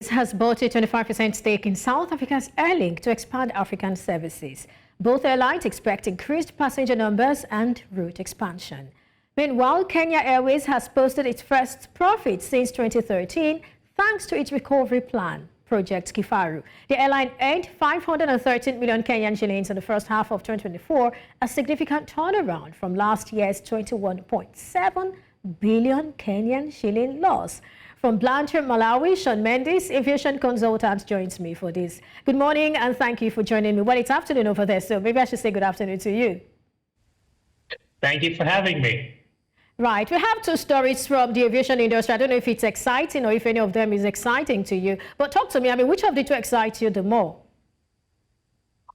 Has bought a 25% stake in South Africa's Airlink to expand African services. Both airlines expect increased passenger numbers and route expansion. Meanwhile, Qatar Airways has posted its first profit since 2013 thanks to its recovery plan, Project Kifaru. The airline earned 513 million Kenyan shillings in the first half of 2024, a significant turnaround from last year's 21.7 billion Kenyan shilling loss. From Blantyre, Malawi, Sean Mendis, aviation consultant, joins me for this. Good morning and thank you for joining me. Well, it's afternoon over there, so maybe I should say good afternoon to you. Thank you for having me. Right, we have two stories from the aviation industry. I don't know if it's exciting or if any of them is exciting to you, but talk to me. I mean, which of the two excites you the more?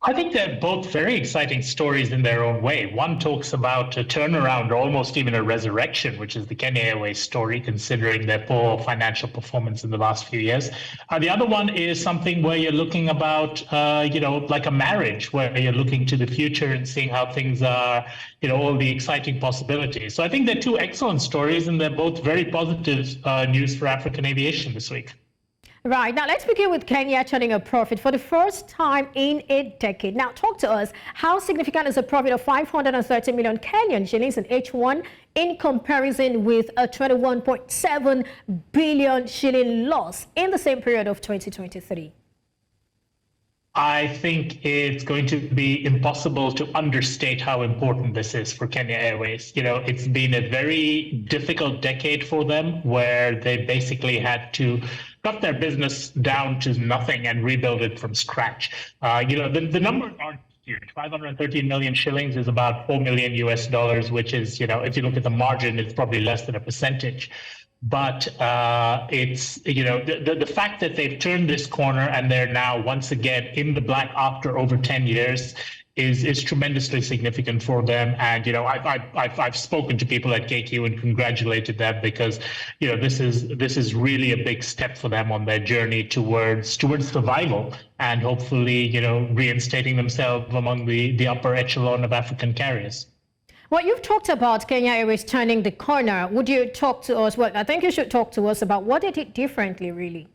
I think they're both very exciting stories in their own way. One talks about a turnaround, or almost even a resurrection, which is the Qatar Airways story, considering their poor financial performance in the last few years. The other one is something where you're looking about, like a marriage, where you're looking to the future and seeing how things are, all the exciting possibilities. So I think they're two excellent stories, and they're both very positive news for African aviation this week. Right. Now, let's begin with Kenya turning a profit for the first time in a decade. Now, talk to us. How significant is a profit of 530 million Kenyan shillings in H1 in comparison with a 21.7 billion shilling loss in the same period of 2023? I think it's going to be impossible to understate how important this is for Qatar Airways. It's been a very difficult decade for them, where they basically had to cut their business down to nothing and rebuild it from scratch. The numbers aren't huge. 513 million shillings is about $4 million US, which is, if you look at the margin, it's probably less than a percentage. But it's, the fact that they've turned this corner and they're now once again in the black after over 10 years is tremendously significant for them. And, I've spoken to people at KQ and congratulated them, because, this is really a big step for them on their journey towards survival and hopefully, reinstating themselves among the upper echelon of African carriers. Well, you've talked about Qatar Airways turning the corner. Would you talk to us? Well, I think you should talk to us about what they did differently, really.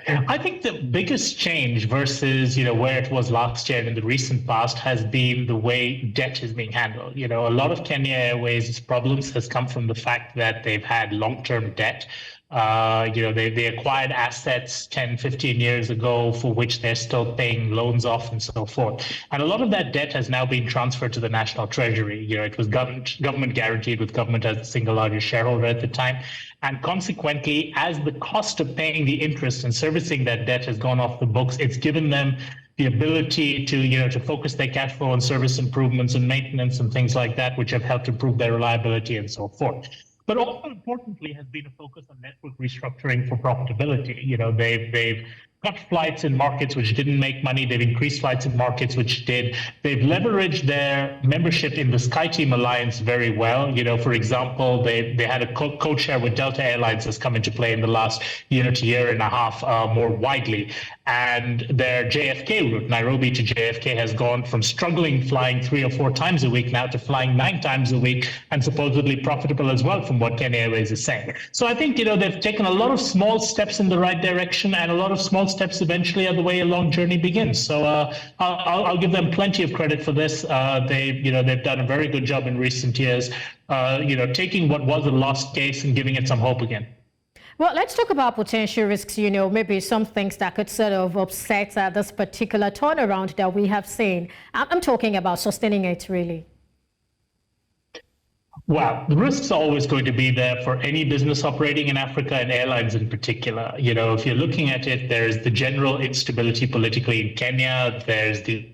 I think the biggest change versus, where it was last year and in the recent past has been the way debt is being handled. A lot of Qatar Airways' problems has come from the fact that they've had long-term debt. They acquired assets 10, 15 years ago for which they're still paying loans off and so forth. And a lot of that debt has now been transferred to the national treasury. It was government guaranteed, with government as the single largest shareholder at the time. And consequently, as the cost of paying the interest and servicing that debt has gone off the books, it's given them the ability to focus their cash flow on service improvements and maintenance and things like that, which have helped improve their reliability and so forth. But also importantly has been a focus on network restructuring for profitability. They've cut flights in markets which didn't make money. They've increased flights in markets which did. They've leveraged their membership in the SkyTeam Alliance very well. For example, they had a code share with Delta Airlines that's come into play in the last year to year and a half more widely. And their JFK route, Nairobi to JFK, has gone from struggling flying 3 or 4 times a week now to flying 9 times a week, and supposedly profitable as well, from what Qatar Airways is saying. So I think, they've taken a lot of small steps in the right direction, and a lot of small steps eventually are the way a long journey begins. So I'll give them plenty of credit for this. They've done a very good job in recent years, taking what was a lost case and giving it some hope again. Well, let's talk about potential risks, maybe some things that could sort of upset this particular turnaround that we have seen. I'm talking about sustaining it, really. Well, the risks are always going to be there for any business operating in Africa, and airlines in particular. If you're looking at it, there's the general instability politically in Kenya. There's the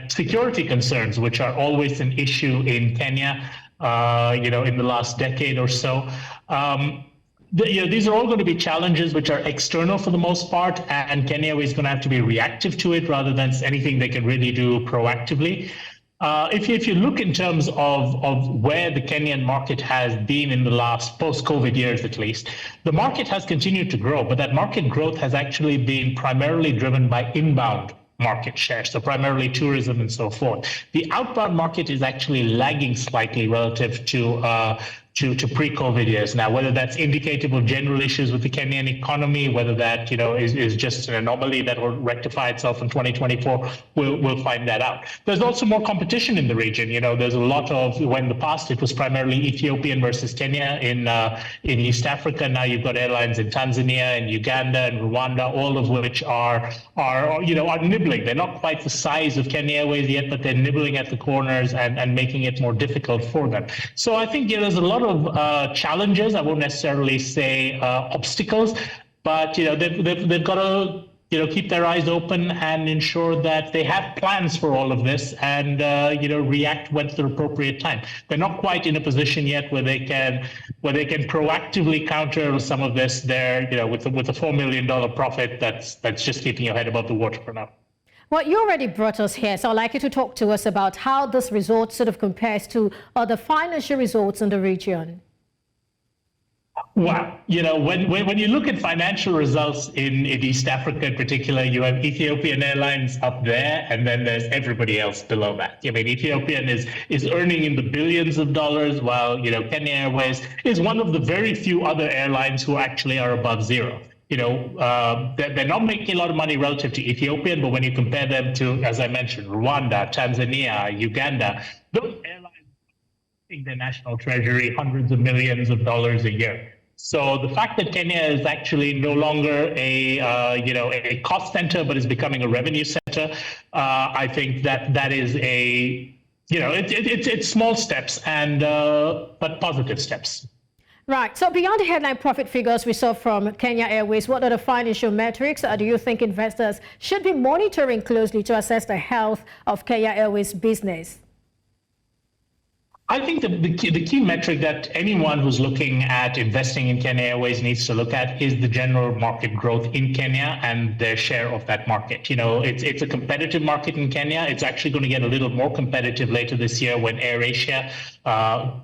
security concerns, which are always an issue in Kenya, in the last decade or so. These are all going to be challenges which are external for the most part, and Kenya is going to have to be reactive to it rather than anything they can really do proactively. If you look in terms of where the Kenyan market has been in the last post-COVID years, at least, the market has continued to grow, but that market growth has actually been primarily driven by inbound market share, so primarily tourism and so forth. The outbound market is actually lagging slightly relative to to pre-COVID years. Now, whether that's indicative of general issues with the Kenyan economy, whether that is just an anomaly that will rectify itself in 2024, we'll find that out. There's also more competition in the region. There's a lot of, when in the past it was primarily Ethiopian versus Kenya in East Africa. Now you've got airlines in Tanzania and Uganda and Rwanda, all of which are nibbling. They're not quite the size of Kenya Airways yet, but they're nibbling at the corners and making it more difficult for them. So I think there's a lot of challenges. I won't necessarily say obstacles, but they've got to keep their eyes open and ensure that they have plans for all of this and react when it's the appropriate time. They're not quite in a position yet where they can proactively counter some of this. They're with a $4 million profit that's just keeping your head above the water for now. Well, you already brought us here, so I'd like you to talk to us about how this result sort of compares to other financial results in the region. Well, when you look at financial results in East Africa in particular, you have Ethiopian Airlines up there, and then there's everybody else below that. I mean, Ethiopian is earning in the billions of dollars, while Kenya Airways is one of the very few other airlines who actually are above zero. They're not making a lot of money relative to Ethiopian, but when you compare them to, as I mentioned, Rwanda, Tanzania, Uganda, those airlines are in their national treasury hundreds of millions of dollars a year. So the fact that Kenya is actually no longer a cost center, but is becoming a revenue center, I think that is it's small steps but positive steps. Right. So beyond the headline profit figures we saw from Kenya Airways, what other financial metrics do you think investors should be monitoring closely to assess the health of Kenya Airways business? I think the key metric that anyone who's looking at investing in Kenya Airways needs to look at is the general market growth in Kenya and their share of that market. It's a competitive market in Kenya. It's actually going to get a little more competitive later this year when AirAsia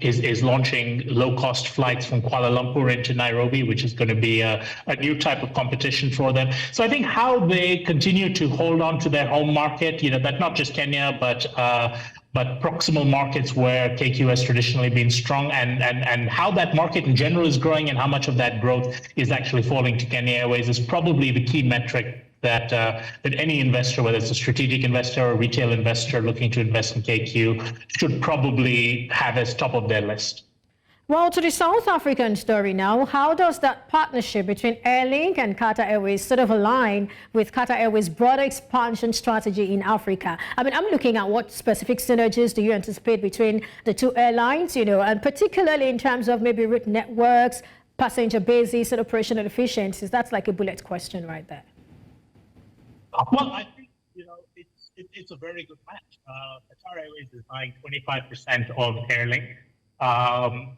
is launching low-cost flights from Kuala Lumpur into Nairobi, which is going to be a new type of competition for them. So I think how they continue to hold on to their home market, that not just Kenya, but proximal markets where KQ has traditionally been strong, and how that market in general is growing and how much of that growth is actually falling to Kenya Airways is probably the key metric that any investor, whether it's a strategic investor or retail investor looking to invest in KQ, should probably have as top of their list. Well, to the South African story now, how does that partnership between Airlink and Qatar Airways sort of align with Qatar Airways' broader expansion strategy in Africa? I mean, I'm looking at what specific synergies do you anticipate between the two airlines, and particularly in terms of maybe route networks, passenger bases, and operational efficiencies. That's like a bullet question right there. Well, I think, it's a very good match. Qatar Airways is buying 25% of Airlink.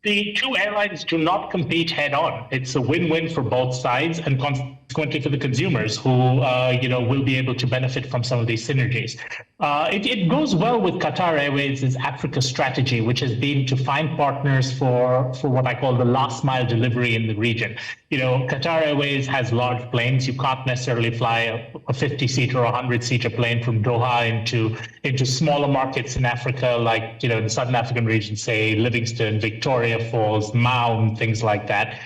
The two airlines do not compete head-on. It's a win-win for both sides, and consequently for the consumers who will be able to benefit from some of these synergies. It goes well with Qatar Airways' Africa strategy, which has been to find partners for what I call the last mile delivery in the region. Qatar Airways has large planes. You can't necessarily fly a 50-seater or 100-seater plane from Doha into smaller markets in Africa, like in the Southern African region, say Livingston, Victoria Falls, Maun, things like that.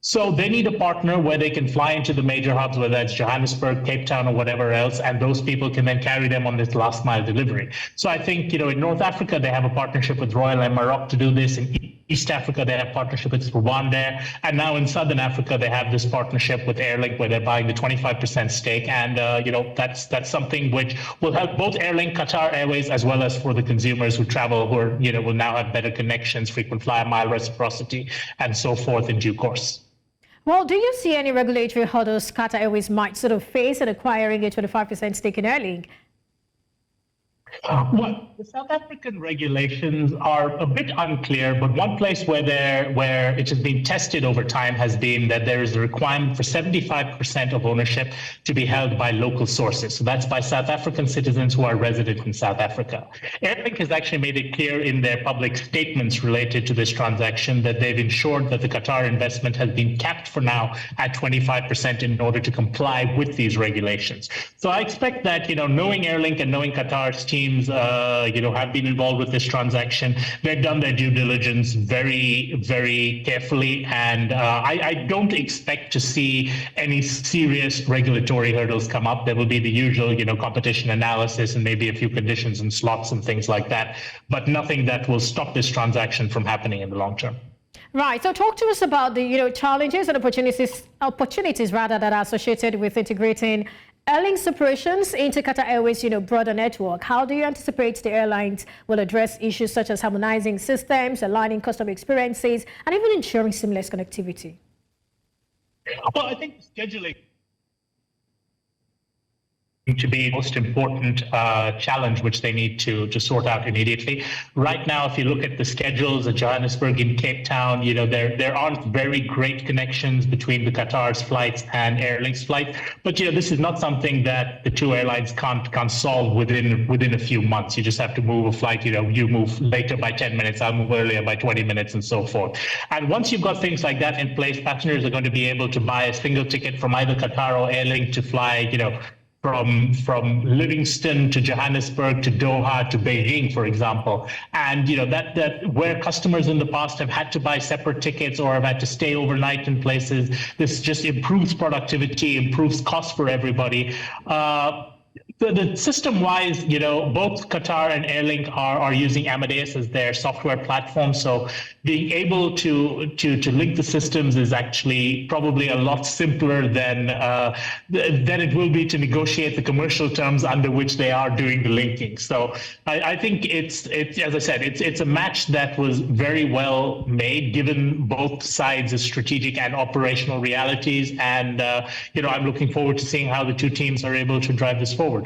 So they need a partner where they can fly into the major hubs, whether it's Johannesburg, Cape Town, or whatever else, and those people can then carry them on this last mile delivery. So I think, in North Africa, they have a partnership with Royal Air Maroc to do this. In East Africa, they have partnership with Rwanda. And now in Southern Africa, they have this partnership with Airlink where they're buying the 25% stake. And, that's something which will help both Airlink, Qatar Airways, as well as for the consumers who travel, who will now have better connections, frequent flyer mile reciprocity, and so forth in due course. Well, do you see any regulatory hurdles Qatar Airways might sort of face in acquiring a 25% stake in Airlink? Well, the South African regulations are a bit unclear, but one place where it has been tested over time has been that there is a requirement for 75% of ownership to be held by local sources. So that's by South African citizens who are resident in South Africa. Airlink has actually made it clear in their public statements related to this transaction that they've ensured that the Qatar investment has been capped for now at 25% in order to comply with these regulations. So I expect that, knowing Airlink and knowing Qatar's team teams, have been involved with this transaction. They've done their due diligence very, very carefully, and I don't expect to see any serious regulatory hurdles come up. There will be the usual, competition analysis and maybe a few conditions and slots and things like that, but nothing that will stop this transaction from happening in the long term. Right. So talk to us about the challenges and opportunities rather that are associated with integrating Airlink's operations into Qatar Airways, broader network. How do you anticipate the airlines will address issues such as harmonizing systems, aligning customer experiences, and even ensuring seamless connectivity? Well, I think scheduling to be the most important challenge which they need to sort out immediately. Right now, if you look at the schedules at Johannesburg and Cape Town, there aren't very great connections between the Qatar's flights and Airlink's flights. But this is not something that the two airlines can't solve within a few months. You just have to move a flight. You move later by 10 minutes, I'll move earlier by 20 minutes, and so forth. And once you've got things like that in place, passengers are going to be able to buy a single ticket from either Qatar or Airlink to fly, from Livingston to Johannesburg to Doha to Beijing, for example. And that where customers in the past have had to buy separate tickets or have had to stay overnight in places, this just improves productivity, improves cost for everybody. The system-wise, both Qatar and Airlink are using Amadeus as their software platform. So being able to link the systems is actually probably a lot simpler than it will be to negotiate the commercial terms under which they are doing the linking. So I think it's as I said, it's a match that was very well made given both sides' strategic and operational realities. And I'm looking forward to seeing how the two teams are able to drive this forward.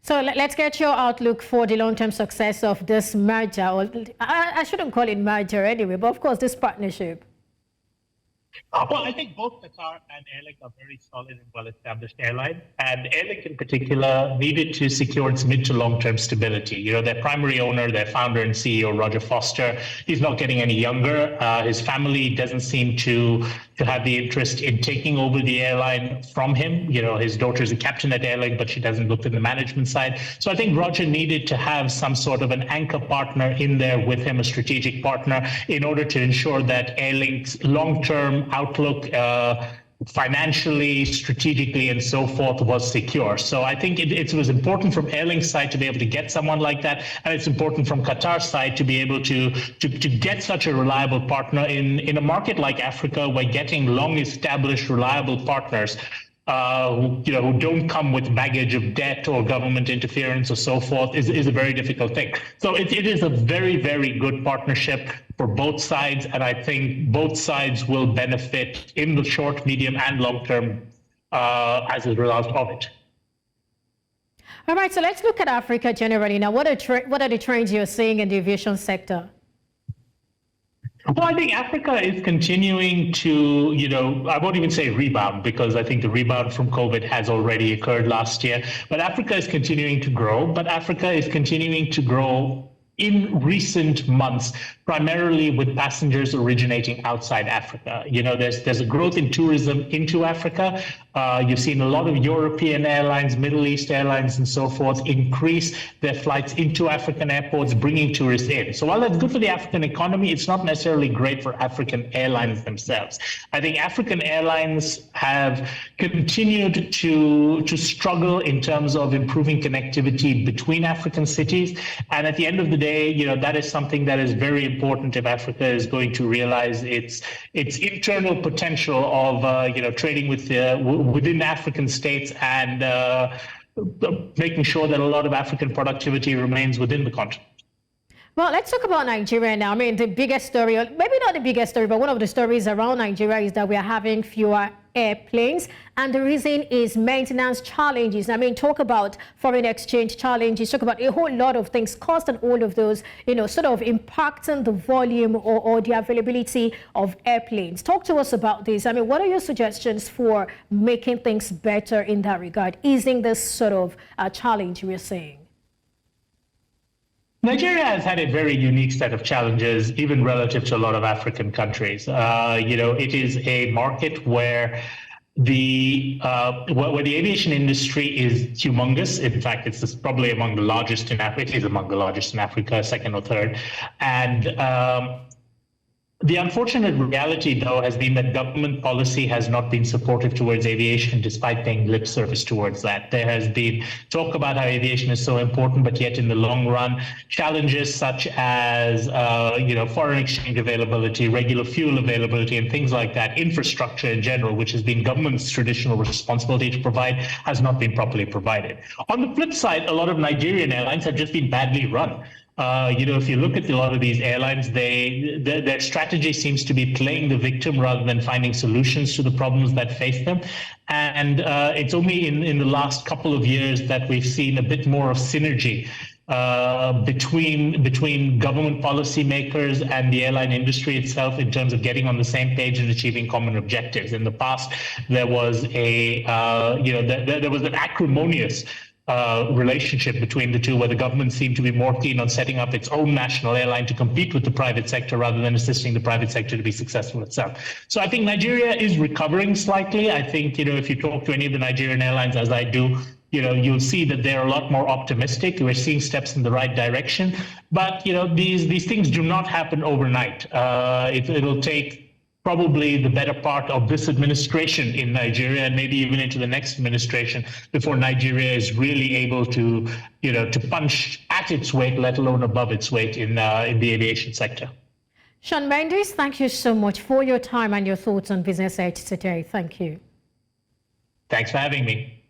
So let's get your outlook for the long-term success of this merger. Or I shouldn't call it merger anyway, but of course this partnership. Well, I think both Qatar and Airlink are very solid and well-established airlines, and Airlink in particular needed to secure its mid to long-term stability. Their primary owner, their founder and CEO, Roger Foster, he's not getting any younger. His family doesn't seem to have the interest in taking over the airline from him. His daughter's a captain at Airlink, but she doesn't look at the management side. So I think Roger needed to have some sort of an anchor partner in there with him, a strategic partner, in order to ensure that Airlink's long-term outlook financially, strategically, and so forth was secure. So I think it was important from Airlink's side to be able to get someone like that, and it's important from Qatar's side to be able to get such a reliable partner in a market like Africa, where getting long-established, reliable partners who don't come with baggage of debt or government interference or so forth is a very difficult thing. So it is a very, very good partnership for both sides, and I think both sides will benefit in the short, medium, and long term as a result of it. All right, so let's look at Africa generally. Now, what are the trends you're seeing in the aviation sector? Well, I think Africa is continuing to, I won't even say rebound, because I think the rebound from COVID has already occurred last year. But Africa is continuing to grow. But Africa is continuing to grow in recent months, primarily with passengers originating outside Africa. There's a growth in tourism into Africa. You've seen a lot of European airlines, Middle East airlines, and so forth increase their flights into African airports, bringing tourists in. So while that's good for the African economy, it's not necessarily great for African airlines themselves. I think African airlines have continued to struggle in terms of improving connectivity between African cities. And at the end of the day, that is something that is very important if Africa is going to realize its internal potential of trading within African states and making sure that a lot of African productivity remains within the continent. Well, let's talk about Nigeria now. I mean, the biggest story, or maybe not the biggest story, but one of the stories around Nigeria is that we are having fewer airplanes, and the reason is maintenance challenges. I mean, talk about foreign exchange challenges, talk about a whole lot of things, cost and all of those, sort of impacting the volume or the availability of airplanes. Talk to us about this. I mean, what are your suggestions for making things better in that regard, easing this sort of challenge we're seeing? Nigeria has had a very unique set of challenges, even relative to a lot of African countries. It is a market where where the aviation industry is humongous. In fact, it's probably among the largest in Africa. It is among the largest in Africa, second or third. And the unfortunate reality, though, has been that government policy has not been supportive towards aviation, despite paying lip service towards that. There has been talk about how aviation is so important, but yet in the long run, challenges such as foreign exchange availability, regular fuel availability, and things like that, infrastructure in general, which has been government's traditional responsibility to provide, has not been properly provided. On the flip side, a lot of Nigerian airlines have just been badly run. If you look at a lot of these airlines, their strategy seems to be playing the victim rather than finding solutions to the problems that face them. And it's only in the last couple of years that we've seen a bit more of synergy between government policymakers and the airline industry itself in terms of getting on the same page and achieving common objectives. In the past, there was there was an acrimonious relationship between the two, where the government seemed to be more keen on setting up its own national airline to compete with the private sector rather than assisting the private sector to be successful itself. So I think Nigeria is recovering slightly. I think, if you talk to any of the Nigerian airlines, as I do, you'll see that they're a lot more optimistic. We're seeing steps in the right direction. But, these things do not happen overnight. It'll take probably the better part of this administration in Nigeria, and maybe even into the next administration, before Nigeria is really able to, to punch at its weight, let alone above its weight in the aviation sector. Sean Mendis, thank you so much for your time and your thoughts on Business Edge today. Thank you. Thanks for having me.